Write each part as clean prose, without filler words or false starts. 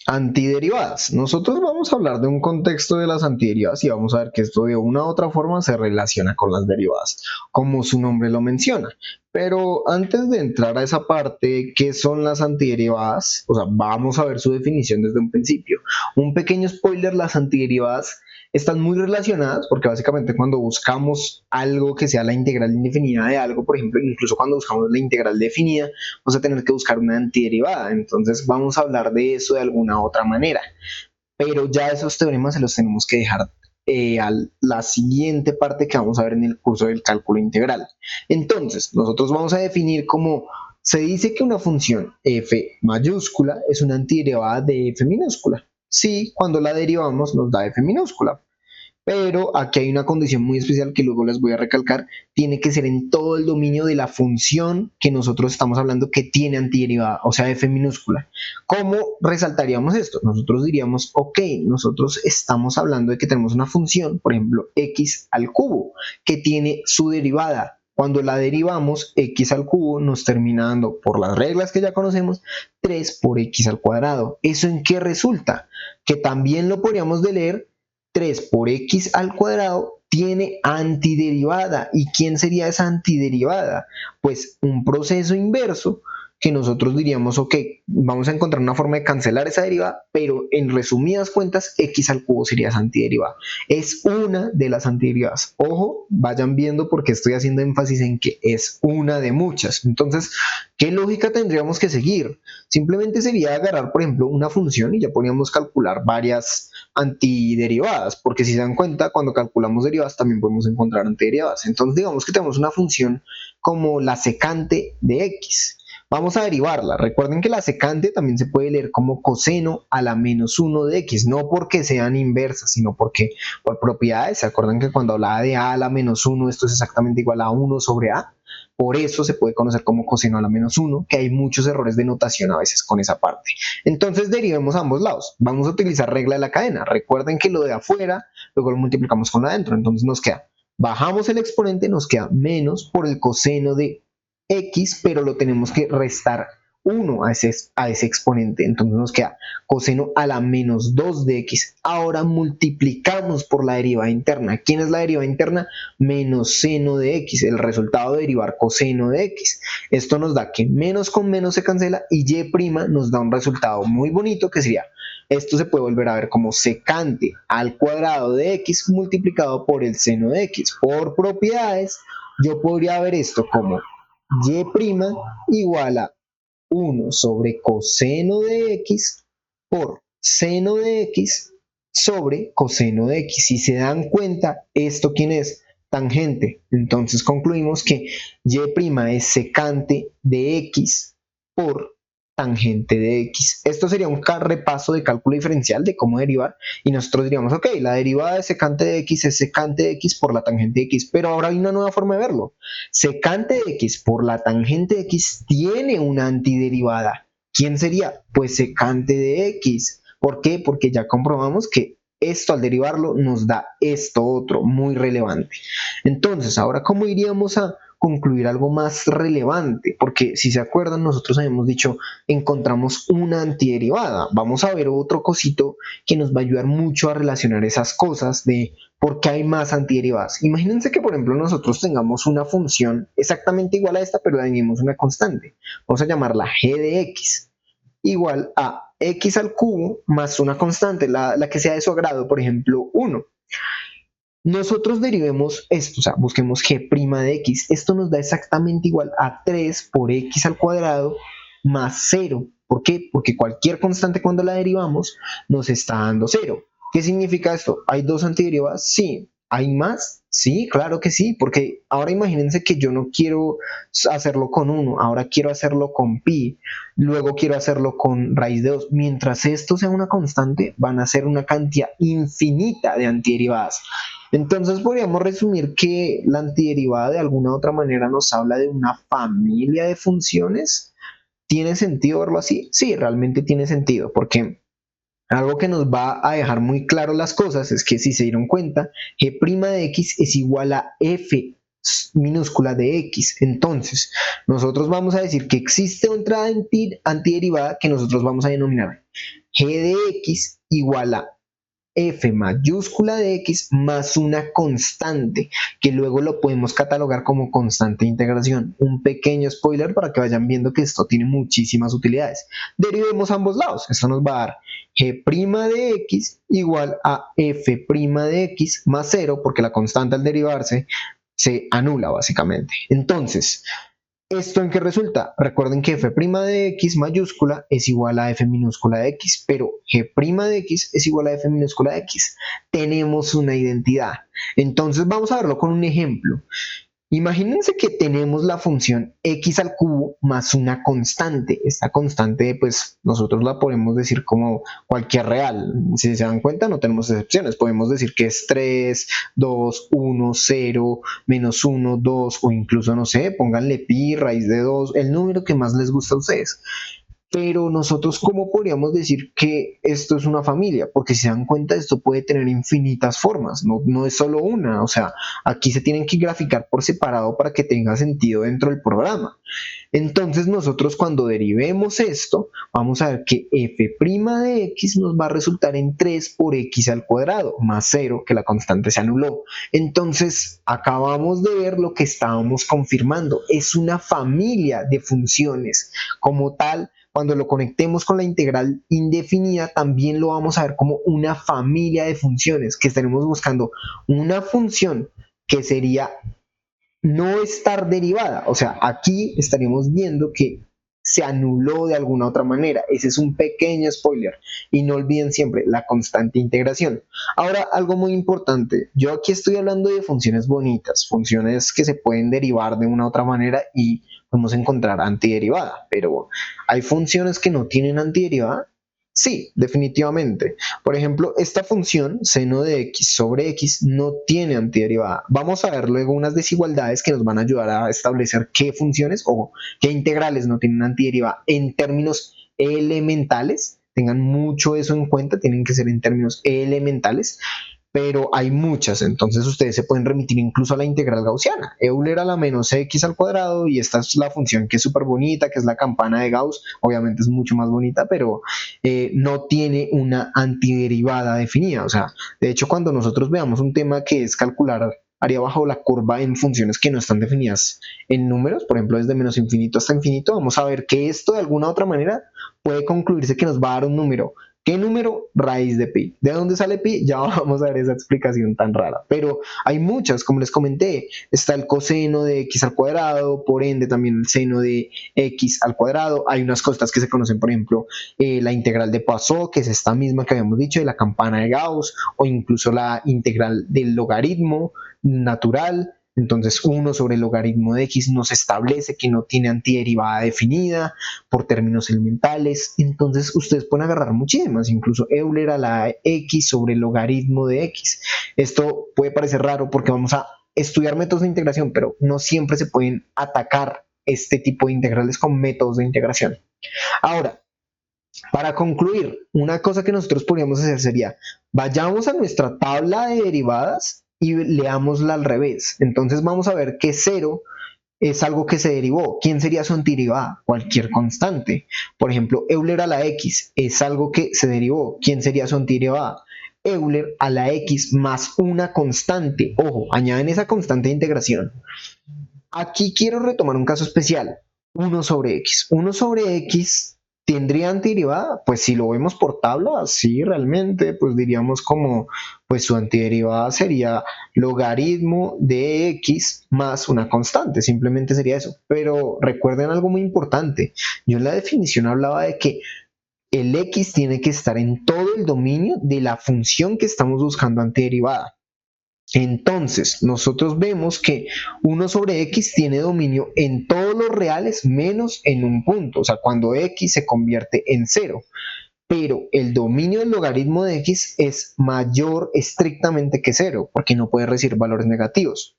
Antiderivadas. Nosotros vamos a hablar de un contexto de las antiderivadas y vamos a ver que esto de una u otra forma se relaciona con las derivadas, como su nombre lo menciona. Pero antes de entrar a esa parte, ¿qué son las antiderivadas? O sea, vamos a ver su definición desde un principio. Un pequeño spoiler, las antiderivadas están muy relacionadas porque básicamente cuando buscamos algo que sea la integral indefinida de algo, por ejemplo, incluso cuando buscamos la integral definida, vamos a tener que buscar una antiderivada. Entonces vamos a hablar de eso de alguna otra manera. Pero ya esos teoremas se los tenemos que dejar a la siguiente parte que vamos a ver en el curso del cálculo integral. Entonces, nosotros vamos a definir como se dice que una función f mayúscula es una antiderivada de f minúscula. Sí, cuando la derivamos nos da f minúscula. Pero aquí hay una condición muy especial que luego les voy a recalcar, tiene que ser en todo el dominio de la función que nosotros estamos hablando que tiene antiderivada, o sea, f minúscula. ¿Cómo resaltaríamos esto? Nosotros diríamos, ok, nosotros estamos hablando de que tenemos una función, por ejemplo, x al cubo, que tiene su derivada. Cuando la derivamos, x al cubo nos termina dando, por las reglas que ya conocemos, 3 por x al cuadrado. ¿Eso en qué resulta? Que también lo podríamos de leer 3 por x al cuadrado tiene antiderivada. ¿Y quién sería esa antiderivada? Pues un proceso inverso que nosotros diríamos, ok, vamos a encontrar una forma de cancelar esa derivada, pero en resumidas cuentas, x al cubo sería esa antiderivada. Es una de las antiderivadas. Ojo, vayan viendo porque estoy haciendo énfasis en que es una de muchas. Entonces, ¿qué lógica tendríamos que seguir? Simplemente sería agarrar, por ejemplo, una función y ya podríamos calcular varias antiderivadas, porque si se dan cuenta, cuando calculamos derivadas también podemos encontrar antiderivadas. Entonces digamos que tenemos una función como la secante de x. Vamos a derivarla. Recuerden que la secante también se puede leer como coseno a la menos 1 de x, no porque sean inversas, sino porque por propiedades, ¿se acuerdan que cuando hablaba de a la menos 1, esto es exactamente igual a 1 sobre a? Por eso se puede conocer como coseno a la menos 1, que hay muchos errores de notación a veces con esa parte. Entonces derivemos a ambos lados. Vamos a utilizar regla de la cadena. Recuerden que lo de afuera, luego lo multiplicamos con lo de adentro. Entonces nos queda, bajamos el exponente, nos queda menos por el coseno de x, pero lo tenemos que restar 1 a ese exponente. Entonces nos queda coseno a la menos 2 de x. Ahora multiplicamos por la derivada interna. ¿Quién es la derivada interna? Menos seno de x, el resultado de derivar coseno de x. Esto nos da que menos con menos se cancela y y' nos da un resultado muy bonito que sería, esto se puede volver a ver como secante al cuadrado de x multiplicado por el seno de x. Por propiedades, yo podría ver esto como y' igual a 1 sobre coseno de x por seno de x sobre coseno de x. Si se dan cuenta, ¿esto quién es? Tangente. Entonces concluimos que y' es secante de x por tangente de x. Esto sería un repaso de cálculo diferencial de cómo derivar y nosotros diríamos, ok, la derivada de secante de x es secante de x por la tangente de x, pero ahora hay una nueva forma de verlo. Secante de x por la tangente de x tiene una antiderivada. ¿Quién sería? Pues secante de x. ¿Por qué? Porque ya comprobamos que esto al derivarlo nos da esto otro muy relevante. Entonces, ahora, ¿cómo iríamos a concluir algo más relevante? Porque si se acuerdan, nosotros habíamos dicho, encontramos una antiderivada. Vamos a ver otro cosito que nos va a ayudar mucho a relacionar esas cosas de por qué hay más antiderivadas. Imagínense que, por ejemplo, nosotros tengamos una función exactamente igual a esta, pero le añadimos una constante. Vamos a llamarla g de x igual a x al cubo más una constante, la que sea de su agrado, por ejemplo, 1. Nosotros derivemos esto, o sea, busquemos g' de x. Esto nos da exactamente igual a 3 por x al cuadrado más 0. ¿Por qué? Porque cualquier constante cuando la derivamos nos está dando 0. ¿Qué significa esto? ¿Hay dos antiderivadas? Sí. ¿Hay más? Sí, claro que sí, porque ahora imagínense que yo no quiero hacerlo con 1, ahora quiero hacerlo con pi, luego quiero hacerlo con raíz de 2. Mientras esto sea una constante, van a ser una cantidad infinita de antiderivadas. Entonces podríamos resumir que la antiderivada de alguna u otra manera nos habla de una familia de funciones. ¿Tiene sentido verlo así? Sí, realmente tiene sentido, porque algo que nos va a dejar muy claro las cosas es que si se dieron cuenta, g' de x es igual a f minúscula de x. Entonces, nosotros vamos a decir que existe otra antiderivada que nosotros vamos a denominar g de x igual a f mayúscula de x más una constante, que luego lo podemos catalogar como constante de integración. Un pequeño spoiler para que vayan viendo que esto tiene muchísimas utilidades. Derivemos ambos lados. Esto nos va a dar g' de x igual a f' de x más 0, porque la constante al derivarse se anula básicamente. Entonces, ¿esto en qué resulta? Recuerden que f' de x mayúscula es igual a f minúscula de x, pero g' de x es igual a f minúscula de x. Tenemos una identidad. Entonces vamos a verlo con un ejemplo. Imagínense que tenemos la función x al cubo más una constante. Esta constante, pues nosotros la podemos decir como cualquier real. Si se dan cuenta, no tenemos excepciones. Podemos decir que es 3, 2, 1, 0, menos 1, 2, o incluso, no sé, pónganle pi, raíz de 2, el número que más les gusta a ustedes. Pero nosotros, ¿cómo podríamos decir que esto es una familia? Porque si se dan cuenta, esto puede tener infinitas formas, no es solo una. O sea, aquí se tienen que graficar por separado para que tenga sentido dentro del programa. Entonces nosotros cuando derivemos esto, vamos a ver que f' de x nos va a resultar en 3 por x al cuadrado, más 0, que la constante se anuló. Entonces acabamos de ver lo que estábamos confirmando. Es una familia de funciones. Como tal, cuando lo conectemos con la integral indefinida, también lo vamos a ver como una familia de funciones, que estaremos buscando una función que sería no estar derivada. O sea, aquí estaríamos viendo que se anuló de alguna otra manera. Ese es un pequeño spoiler. Y no olviden siempre la constante integración. Ahora, algo muy importante. Yo aquí estoy hablando de funciones bonitas, funciones que se pueden derivar de una u otra manera y podemos encontrar antiderivada. Pero hay funciones que no tienen antiderivada. Sí, definitivamente. Por ejemplo, esta función seno de x sobre x no tiene antiderivada. Vamos a ver luego unas desigualdades que nos van a ayudar a establecer qué funciones o qué integrales no tienen antiderivada en términos elementales. Tengan mucho eso en cuenta, tienen que ser en términos elementales, pero hay muchas, entonces ustedes se pueden remitir incluso a la integral gaussiana, Euler a la menos x al cuadrado, y esta es la función que es súper bonita, que es la campana de Gauss. Obviamente es mucho más bonita, pero no tiene una antiderivada definida. O sea, de hecho, cuando nosotros veamos un tema que es calcular área bajo la curva en funciones que no están definidas en números, por ejemplo, desde menos infinito hasta infinito, vamos a ver que esto de alguna u otra manera puede concluirse que nos va a dar un número. ¿Qué número? Raíz de pi. ¿De dónde sale pi? Ya vamos a ver esa explicación tan rara. Pero hay muchas, como les comenté. Está el coseno de x al cuadrado, por ende también el seno de x al cuadrado. Hay unas cosas que se conocen, por ejemplo, la integral de Poisson, que es esta misma que habíamos dicho, de la campana de Gauss, o incluso la integral del logaritmo natural. Entonces 1 sobre el logaritmo de x nos establece que no tiene antiderivada definida por términos elementales. Entonces ustedes pueden agarrar muchísimas, incluso Euler a la x sobre el logaritmo de x. Esto puede parecer raro porque vamos a estudiar métodos de integración, pero no siempre se pueden atacar este tipo de integrales con métodos de integración. Ahora, para concluir, una cosa que nosotros podríamos hacer sería, vayamos a nuestra tabla de derivadas y leámosla al revés. Entonces vamos a ver que 0 es algo que se derivó. ¿Quién sería su antiderivada? Cualquier constante. Por ejemplo, Euler a la x es algo que se derivó. ¿Quién sería su antiderivada? Euler a la x más una constante. Ojo, añaden esa constante de integración. Aquí quiero retomar un caso especial. 1 sobre x. 1 sobre x ¿tendría antiderivada? Pues si lo vemos por tabla, sí, realmente, pues diríamos como, pues su antiderivada sería logaritmo de x más una constante, simplemente sería eso. Pero recuerden algo muy importante, yo en la definición hablaba de que el x tiene que estar en todo el dominio de la función que estamos buscando antiderivada. Entonces, nosotros vemos que 1 sobre x tiene dominio en todos los reales menos en un punto, o sea, cuando x se convierte en 0. Pero el dominio del logaritmo de x es mayor estrictamente que 0, porque no puede recibir valores negativos.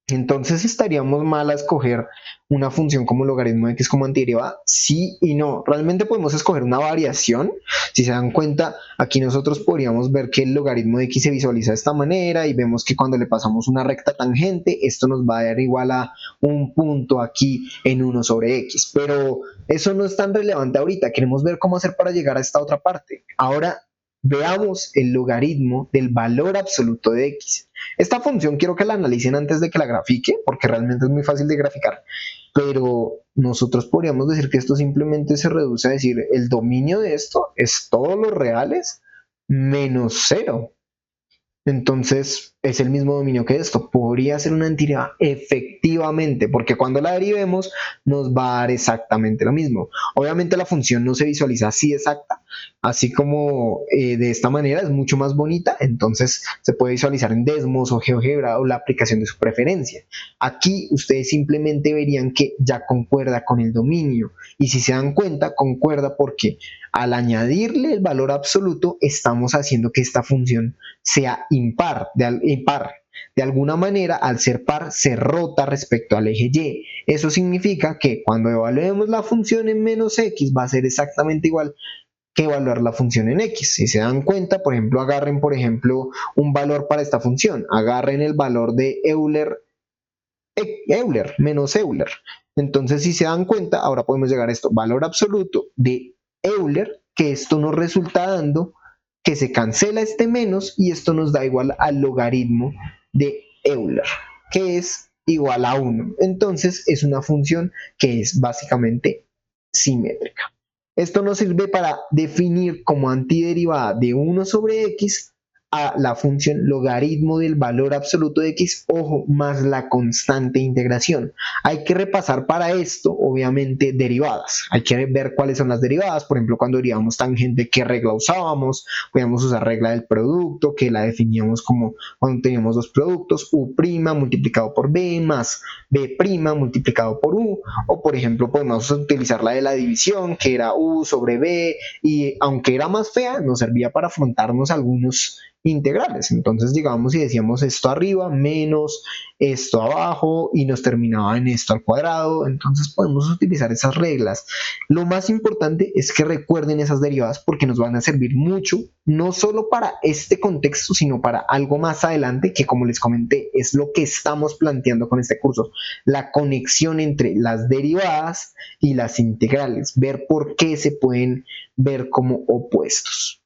Entonces estaríamos mal a escoger una función como logaritmo de x como antiderivada, sí y no. Realmente podemos escoger una variación. Si se dan cuenta, aquí nosotros podríamos ver que el logaritmo de x se visualiza de esta manera y vemos que cuando le pasamos una recta tangente, esto nos va a dar igual a un punto aquí en 1 sobre x. Pero eso no es tan relevante ahorita. Queremos ver cómo hacer para llegar a esta otra parte. Ahora veamos el logaritmo del valor absoluto de x. Esta función quiero que la analicen antes de que la grafique, porque realmente es muy fácil de graficar, pero nosotros podríamos decir que esto simplemente se reduce a decir el dominio de esto es todos los reales menos cero. Entonces es el mismo dominio que esto. Podría ser una entidad efectivamente, porque cuando la derivemos nos va a dar exactamente lo mismo. Obviamente la función no se visualiza así exacta, así como de esta manera es mucho más bonita, entonces se puede visualizar en Desmos o GeoGebra o la aplicación de su preferencia. Aquí ustedes simplemente verían que ya concuerda con el dominio, y si se dan cuenta concuerda porque al añadirle el valor absoluto estamos haciendo que esta función sea impar. De alguna manera, al ser par, se rota respecto al eje Y. Eso significa que cuando evaluemos la función en menos x va a ser exactamente igual que evaluar la función en x. Si se dan cuenta, por ejemplo, agarren, por ejemplo, un valor para esta función. Agarren el valor de Euler menos Euler. Entonces, si se dan cuenta, ahora podemos llegar a esto. Valor absoluto de Euler, que esto nos resulta dando que se cancela este menos y esto nos da igual al logaritmo de Euler, que es igual a 1. Entonces es una función que es básicamente simétrica. Esto nos sirve para definir como antiderivada de 1 sobre x a la función logaritmo del valor absoluto de x, ojo, más la constante de integración. Hay que repasar para esto, obviamente, derivadas. Hay que ver cuáles son las derivadas. Por ejemplo, cuando derivamos tangente, ¿qué regla usábamos? Podíamos usar regla del producto, que la definíamos como cuando teníamos dos productos, u' multiplicado por b más b' multiplicado por u. O, por ejemplo, podemos utilizar la de la división, que era u sobre b, y aunque era más fea, nos servía para afrontarnos algunos integrales. Entonces llegamos y decíamos esto arriba menos esto abajo y nos terminaba en esto al cuadrado. Entonces podemos utilizar esas reglas. Lo más importante es que recuerden esas derivadas porque nos van a servir mucho, no solo para este contexto, sino para algo más adelante que, como les comenté, es lo que estamos planteando con este curso, la conexión entre las derivadas y las integrales, ver por qué se pueden ver como opuestos.